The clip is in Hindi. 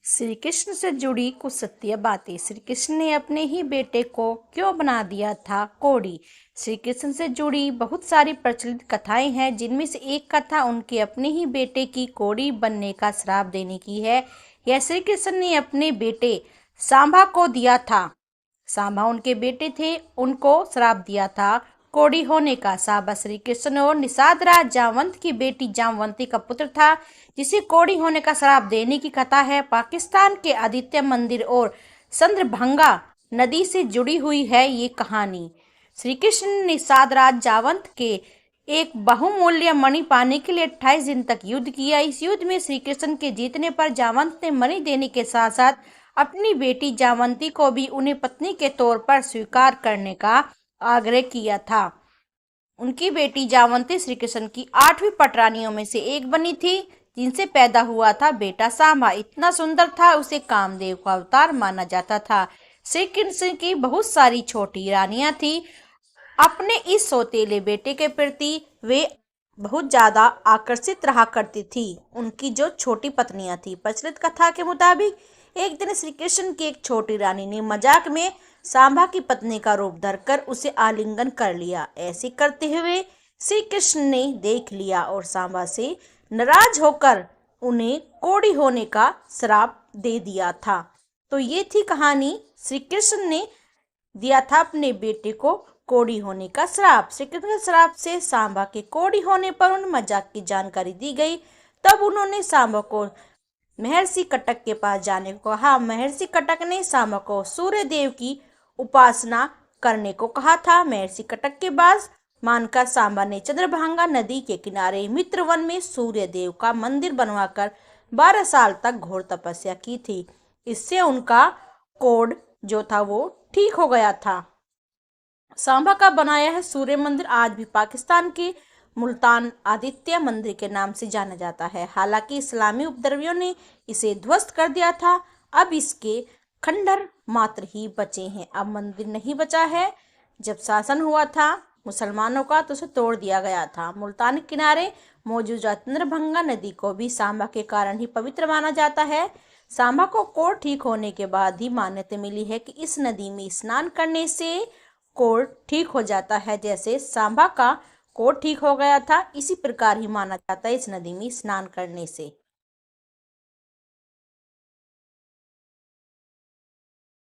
श्री कृष्ण से जुड़ी कुछ सत्य बातें। श्री कृष्ण ने अपने ही बेटे को क्यों बना दिया था कोढ़ी। श्री कृष्ण से जुड़ी बहुत सारी प्रचलित कथाएं हैं, जिनमें से एक कथा उनके अपने ही बेटे की कोढ़ी बनने का श्राप देने की है। यह श्री कृष्ण ने अपने बेटे सांबा को दिया था। सांबा उनके बेटे थे, उनको श्राप दिया था कोढ़ी होने का। सांबा श्री कृष्ण और निषाद राज जामवंत की बेटी जामवंती का पुत्र था, जिसे कोढ़ी होने का श्राप देने की कथा है। पाकिस्तान के आदित्य मंदिर और चंद्रभंगा नदी से जुड़ी हुई है ये कहानी। श्री कृष्ण ने निषाद राज जामवंत के एक बहुमूल्य मणि पाने के लिए 28 दिन तक युद्ध किया। इस युद्ध में श्री कृष्ण के जीतने पर जामवंत ने मणि देने के साथ साथ अपनी बेटी जामवंती को भी उन्हें पत्नी के तौर पर स्वीकार करने का आग्रह किया था। उनकी बेटी जामवंती श्री कृष्ण की 8वीं पटरानियों में से एक बनी थी, जिनसे पैदा हुआ था बेटा सांबा। इतना सुंदर था, उसे कामदेव का अवतार माना जाता था। श्री कृष्ण की बहुत सारी छोटी रानियां थी। अपने इस सौतेले बेटे के प्रति वे बहुत ज्यादा आकर्षित रहा करती थी। उनकी जो छोटी पत्नियां थी, प्रचलित कथा के मुताबिक एक दिन श्री कृष्ण की एक छोटी रानी ने मजाक में सांबा की पत्नी का रूप धरकर उसे आलिंगन कर लिया। ऐसे करते हुए श्री कृष्ण ने देख लिया और सांबा से नाराज होकर उन्हें कोढ़ी होने का श्राप दे दिया था। तो ये थी कहानी। श्री कृष्ण ने दिया था अपने बेटे को कोढ़ी होने का श्राप। श्री कृष्ण के श्राप से सांबा के कोढ़ी होने पर उन मजाक की जानकारी दी गई। तब उन्होंने सांबा को महर्षि कटक के पास जाने को कहा। महर्षि कटक ने सांबा को सूर्य देव की उपासना करने को कहा था। महर्षि कटक के बात मानकर सांबा ने चंद्रभांगा नदी के किनारे मित्रवन में सूर्य देव का मंदिर बनवाकर 12 साल तक घोर तपस्या की थी। इससे उनका कोढ़ जो था वो ठीक हो गया था। सांबा का बनाया है सूर्य मंदिर आज भी पाकिस्तान के मुल्तान आदित्य मंदिर के नाम से जाना जाता है। हालांकि इस्लामी उपद्रवियों ने इसे ध्वस्त कर दिया था। अब इसके खंडहर मात्र ही बचे हैं। अब मंदिर नहीं बचा है। जब शासन हुआ था मुसलमानों का तो उसे तोड़ दिया गया था। मुल्तान के किनारे मौजूद चंद्रभंगा नदी को भी सांबा के कारण ही पवित्र माना जाता है। सांबा को कोढ़ ठीक होने के बाद ही मान्यता मिली है कि इस नदी में स्नान करने से कोढ़ ठीक हो जाता है। जैसे सांबा का कोढ़ ठीक हो गया था, इसी प्रकार ही माना जाता है इस नदी में स्नान करने से।